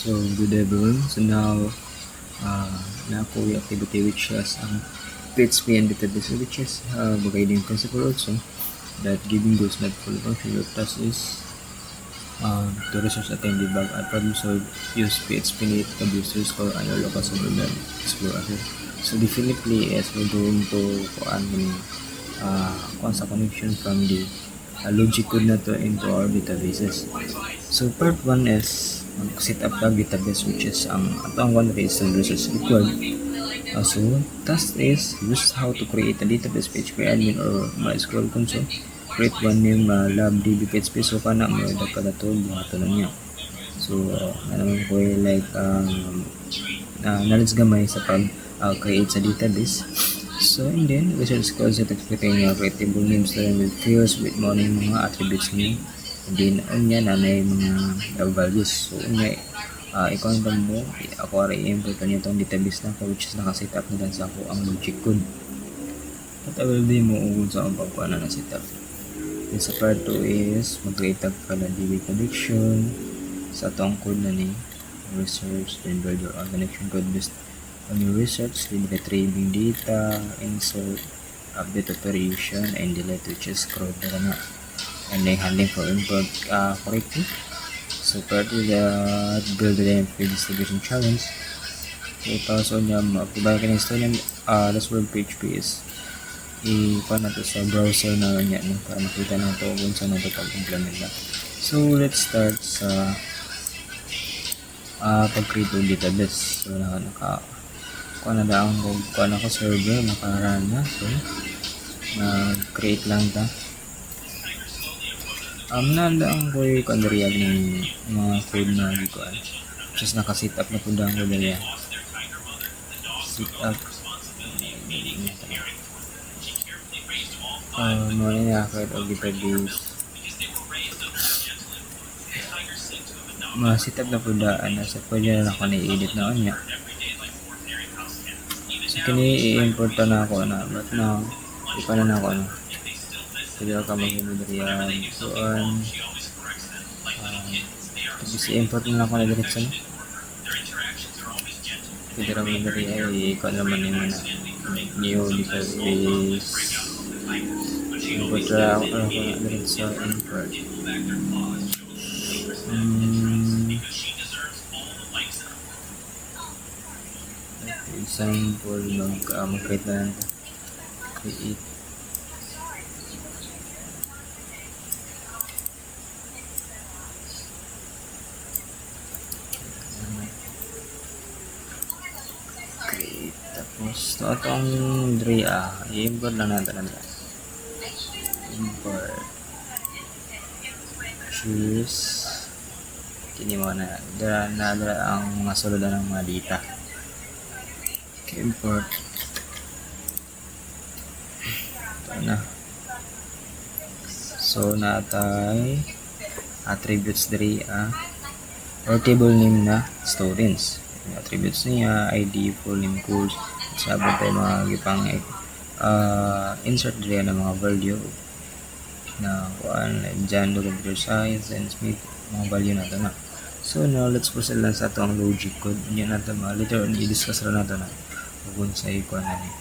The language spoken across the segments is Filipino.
So, good everyone. So now, na-ako yung activity which is ang PHP and database which is guiding principle also that giving goals not full function. Your task is to research, attempt, debug, and problem solve. Use PHP need abusers or ano local server explore as well. So definitely as we're going to kuan sa connection from the logic code na to into our databases. So part 1 is set up the database which is ang one is resource required. So task is use how to create a database PHP admin or MySQL console. Create one name lab.db PHP so kana mo kada to buhaton niya. So naman ko like knowledge gamay sa pag create sa database. So and then research concept explain yung creatable names na with fields with mga attributes niya. And then unya na may mga values. So unya ikaw mo ako ay i-import niya itong database na ko which is nakaset up na sa ako ang logic code. At I will be mo kung saan pagkuha na set up. Then sa part 2 is mag-create up ka na DB connection sa itong code na ni research, then build your own connection code based on your research, then retrieving data, insert, update operation, and delete which is crowd na and then handling for import correctly. So part of the build the MP distribution challenge. So tapos niya mag-provide ka ng install this word PHP is i-pan nato sa browser na niya no, para makita nato kung saan nato pag-implement na. So let's start sa pag-create ng database. So kuha na daang kuha na ko server nakaraan na. So create lang ta. Nandang ko yung kandariyag ng mga code na gikuan. Just naka-set up na po daan ko dali. Set up. Muna niya kahit o database. Set up na po daan. So pwede na ako na-edit na niya. So kini i-import na ako na. But now, ipanan na ako na. Pwede ka mag-import yan. So tapos i-import na ako na direct sa pwede ka mag-import yan. Ikaw naman yung new database. Import na ako na direct sa import. Example, mag-create na lang create tapos itong i-import lang natin import choose kini mo na ang mga sulod ng mga data. Okay, import ito na. So natay attributes diri or table name na students. Yung attributes niya, ID, full name, course, sabot tayo mga gipang insert diri na mga value na kuan dyan, computer science and Smith, mga value na ito na. So now let's proceed lang sa itong logic code. Hindi natin later on i-discuss rin natin na kung sa ikuan na niya.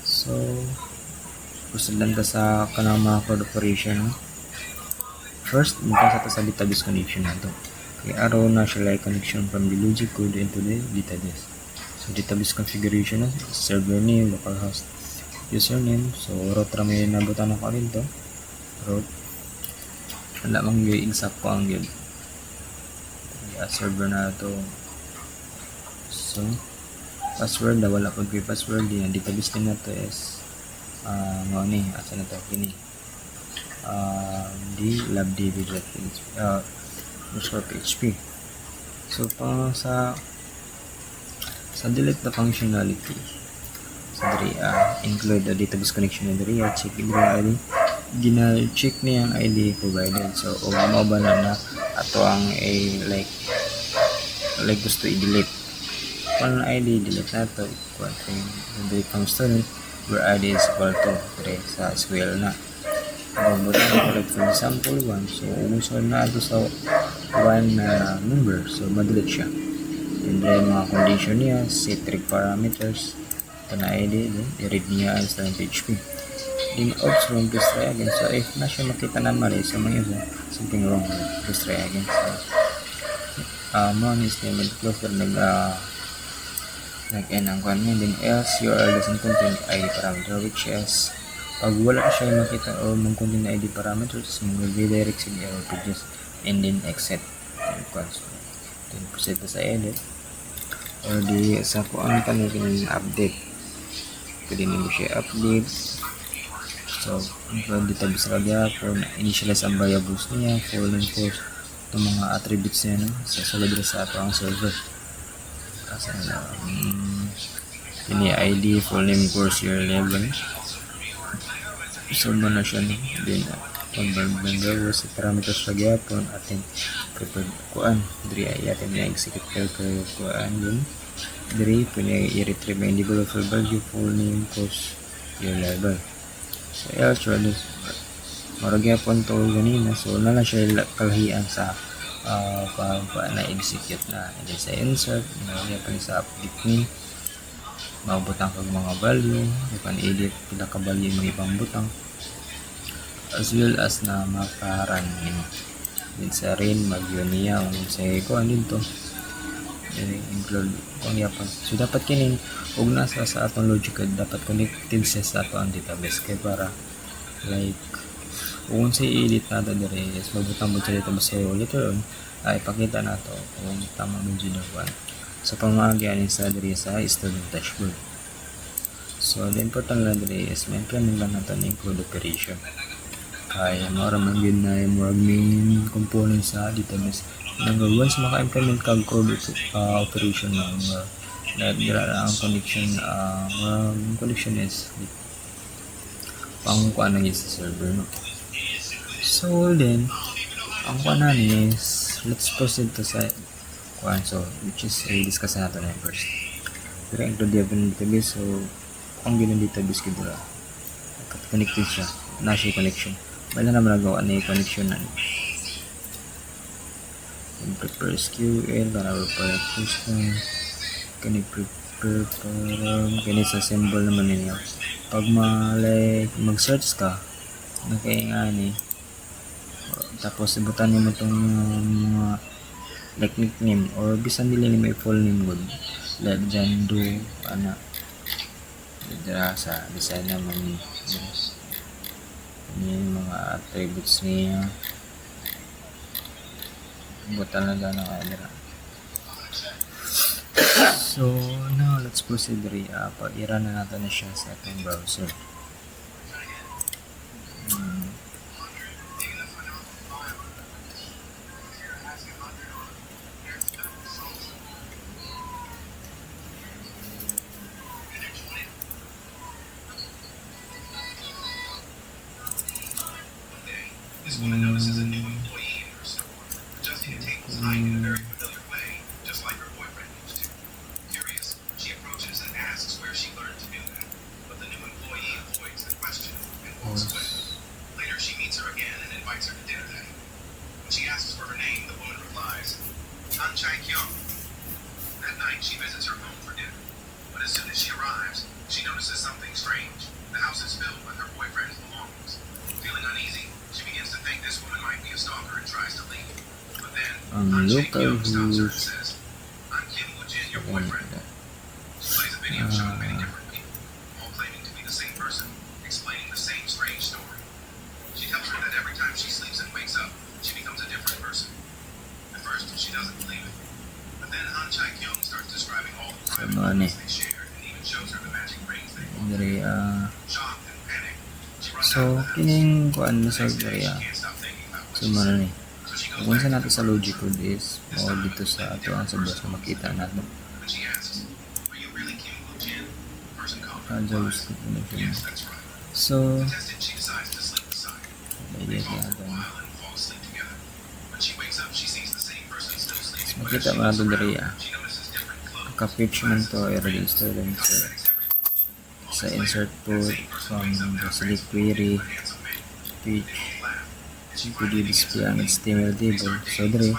So proceed lang ta sa kanang mga code operation. First, magkasa ta sa database connection na ito. Okay, arrow na siya like connection from the logic code into the database. So database configuration na server name, localhost, username. So root may nabutan ako rin to. Root. Wala mang i-exact ko ang yun. Server na to. So password wala pag password yan. Database din na to is mga ni asa na to kini di lab.db PHP. So sa delete the functionality sa diri include the database connection na diri check yung ID gina-check niya ang ID provided. So mo ba na ato ang like gusto i-delete kung ID delete na to kung delete from student where ID is equal to direct sa SQL na. Mabuti na like for example 1. So umusol na ito sa one number, so madelete siya. And then mga condition niya, set trig parameters, ito na ID, then i-read niya ang sa PHP. Then oops, wrong, please try again. So if na siya makita na mali, so may something wrong, please try again. So mon is name and close, pero nag-end ang kanya. Then else URL doesn't contain ID parameter, which is pag wala siya makita o mag-contain ID parameters, mag-redirect sa error pages and then exit. Then proceed na sa edit or di sa kung ano pa natin update, pwede nyo siya update. So pwede tabi sa kagapon initialize ang variables niya, following course itong mga attributes niya, no? Sa sulod sa ato ang server kasi ini ID, full name, course, year, level, so na siya, no? Then pag-banggawa sa parameters sa gyapon atin prepared kuan diri ay atin na execute kuan yun diri pwede i-retrieve ang developer value, full name, course, year, level. So else marag gyapon to ganina, so na lang siya kalahian sa na execute na. And then sa insert marag gyapon sa update ni mabutang kag mga value, you can edit pila ka value mga ibang butang as well as na makaran nimo. Din sa rin mag-yun niya kung say ko ano dito include kung yapon. So dapat kining ug nasa sa atong logic dapat connected sa atong database kay para like kung say edit nato dire is mabutang mo sa database later on ay pakita nato kung tama mo jud one sa pamagyan sa dire sa student dashboard. So the important lang dire is ma-implement lang nato ng include operation. Kaya maraman yun na yung main component sa database. Once maka-implement kag code operation na ang connection is pang kuan na sa server, no? So then ang kuan na is let's proceed to sa kuan, so which is discuss natin na first. Pero include yung database, so ang ginang database ko dira connected siya, na siya connection. Wala naman nagawa na yung connection na prepare SQL para prepare system kani prepare para kani sa symbol naman ninyo pag mag-search ka nakaingani tapos ibutan nimo itong mga like nickname or bisan dili ni may full name good like dyan do ana dira sa design naman yung mga attributes niya butan na lang ang camera. So now let's proceed pag-ira na natin na siya sa ating browser. Later, she meets her again and invites her to dinner that evening. When she asks for her name, the woman replies, Han Chai-kyung. That night, she visits her home for dinner. But as soon as she arrives, she notices something strange. The house is filled with her boyfriend's belongings. Feeling uneasy, she begins to think this woman might be a stalker and tries to leave. But then, Han Chai-kyung stops her and says, I'm Kim Woo-jin, your boyfriend. She plays a video showing many different people, all claiming to be the same person, explaining the same strange story. She tells her that every time she sleeps and wakes up, she becomes a different person. At first, she doesn't believe it. But then Han Chai-kyung starts describing all the private moments they shared and even shows her the magic rings they wore. Shocked and panicked, she runs so out of the house. kining kuan mo sa Next day, dire she can't stop thinking about what so she mano said. ni So she goes kung back sa to nato sa her logic room. code is mo dito sa ato ang subas na makita nato When she asks, are you really Kim Woo-jin? The person called her ang replies, JavaScript na yes, that's right. so Contestant, she decides to sleep beside her. They idea talk natin for a while and fall asleep together. When she wakes up, she sees the same person still sleeping. makita mo nato dire She notices different clothes. ka-pitch man to i-read student so sa insert put from the select query page pwede display ang HTML table so dire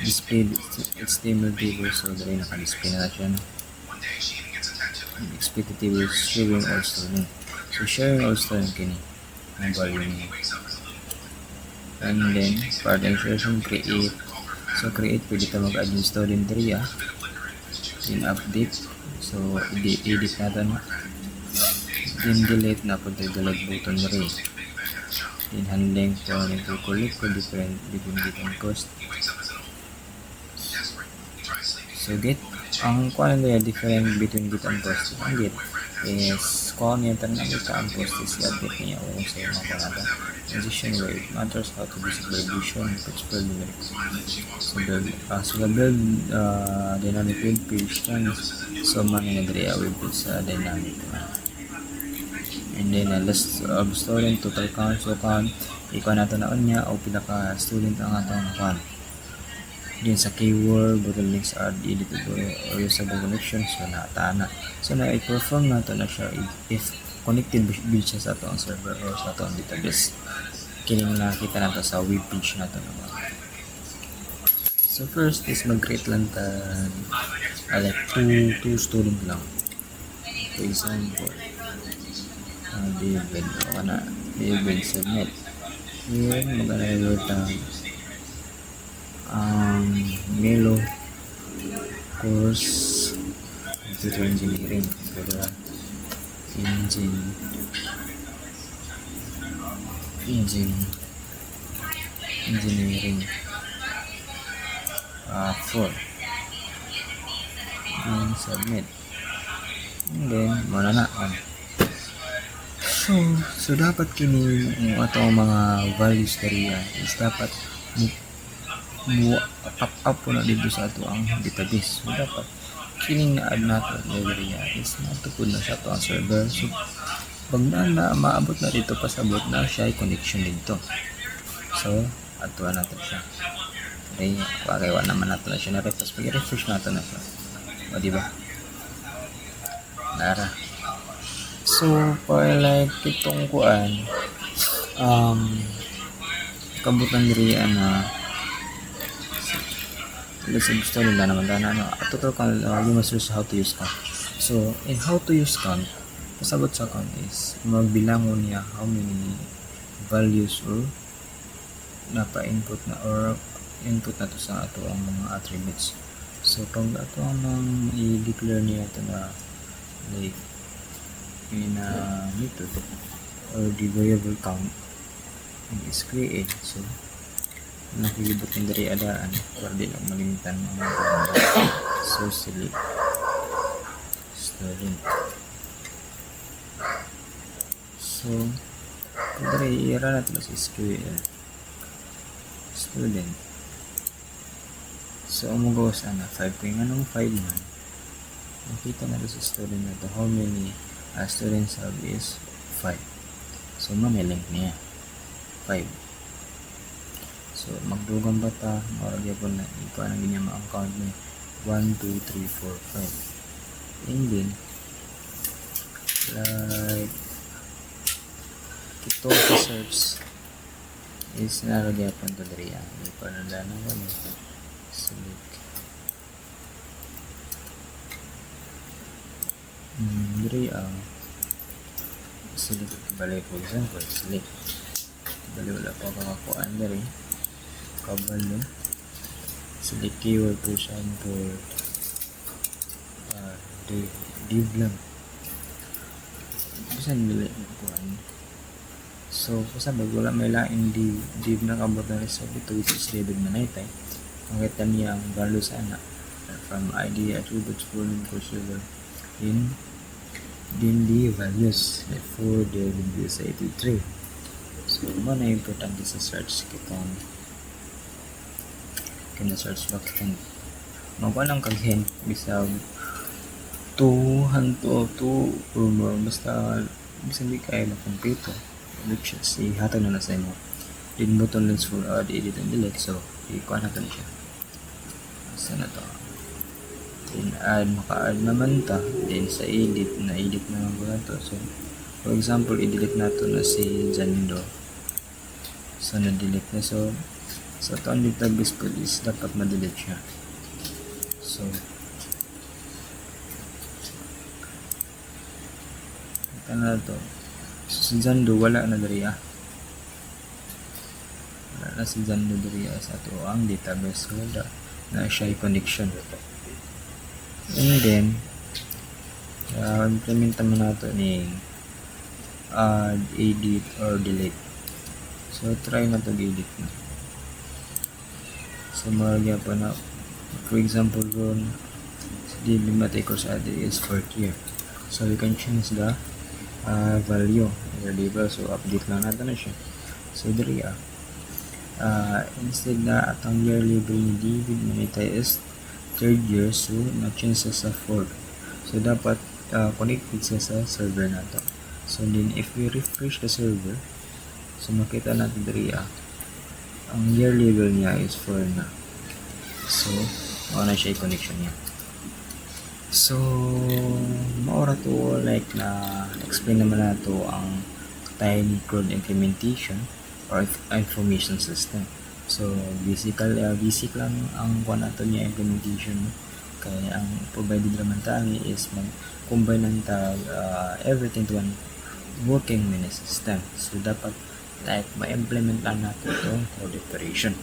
display HTML table. So dali naka-display na siya, no? One day she even gets a tattoo. Expect the table sharing all student. So sharing all student kini ang value niya. He wakes up as a little boy. And then part insertion create. So create, pwede ka mag-add yung student area. Then update. So edit natin. Then delete na po the delete button rin. Then handling for collect for different different cost. So get ang kuan nila different between get and cost. Ang get is kuan niya tan ang get ang cost is update niya o sa mga kanada. Transition where it matters how to display vision and principal numerics. So the build dynamic web page lang. So man na diri web page sa dynamic. And then list of student total count, so count ikaw nato na niya o pila ka student ang atong count. Din sa keyword bottlenecks are editable or usable connection, so natana. So na i-perform nato na siya if connected build siya sa atong server or sa atong database. Kining nakita nato sa web page nato naman. So first is mag-create lang ta like two student lang. For example, David o na David submit. Yun mag-alagay ta Melo course computer engineering, pero engineering 4 and submit, and then muna na so dapat kini ato mga values kariya is dapat mo top up po na dito sa ato ang database. So dapat kining na-add nato kariya is natupod na sa ato ang server. So pag na maabot na dito, pasabot na siya connection dito. So ato nato siya. Okay, parewa naman nato na siya na tapos pag-refresh nato na siya. O diba? Nara. So, for like itong kuan, kabutan diri na let's say gusto nila naman na tutorial you must use how to use count. So, in how to use count, pasabot sa count is magbilangon niya how many values or napa-input na or input na to sa ato ang mga attributes. So, pag ato ang i-declare niya ito na like in a method or the variable count is create. So nakilibot ng dari adaan para di lang malimitan ang mga parameter. So select student. So dari i-run natin sa SQL student. So umugaw sana 5 kung anong 5 man nakita natin sa student na to how many students have is 5. So manilink niya 5. So magdugang bata maragya po na ikuha na ganyan ang count niya 1, 2, 3, 4, 5. And then like ito sa search is naragya po ito diri hindi pa nanda na kami select diri select balik for example select balik wala pa kakakuan diri kabalo select keyword for example div lang bisan nila kuan. So kasabag wala may lain div na kabot na result ito which is David Manaytay makita niya ang value sana from ID attributes for server in the values for the Windows 83. So mana importante sa search kitong kina search box kan magwalang kag-hint bisag 2 or more basta bisan di kaya na kompleto which is ihatag na sa inyo din button lens for add, edit, and delete. So ikuha natin siya sana to then add, maka-add naman ta then sa edit naman ko na to. So for example i-delete nato na si Janindo, so na-delete na. So So ito ang database po is dapat ma-delete siya. So ito na to. So si Zando wala na diri wala na si Zando diri sa ato ang database. So wala na siya connection. And then implement naman nato ni add, edit, or delete. So try na to edit na. So maragya pa na, for example ron the matrix sa add is 4th year. So we can change the value label. So update lang natin na siya. So diri instead na atang year label ni David Manita is 3rd year, so na-change sa 4th. So dapat connected siya sa server na to. So then if we refresh the server, so makita natin diri ang year label niya is 4 na. So mao na siya connection niya. So maura to like na explain naman nato ang tiny code implementation or information system. So basic lang ang kuha nato niya implementation. Kaya ang provided naman tani is mag-combine ng everything to one working mini system. So dapat like ma-implement lang natin itong code operation,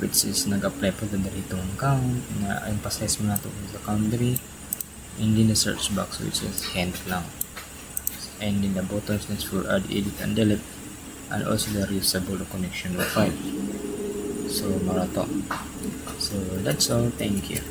which is nag-apply po na dito ang count na emphasize mo natin sa country, and then the search box which is hint lang, and then the buttons next for add, edit, and delete, and also the reusable connection file. So marato. So that's all. Thank you.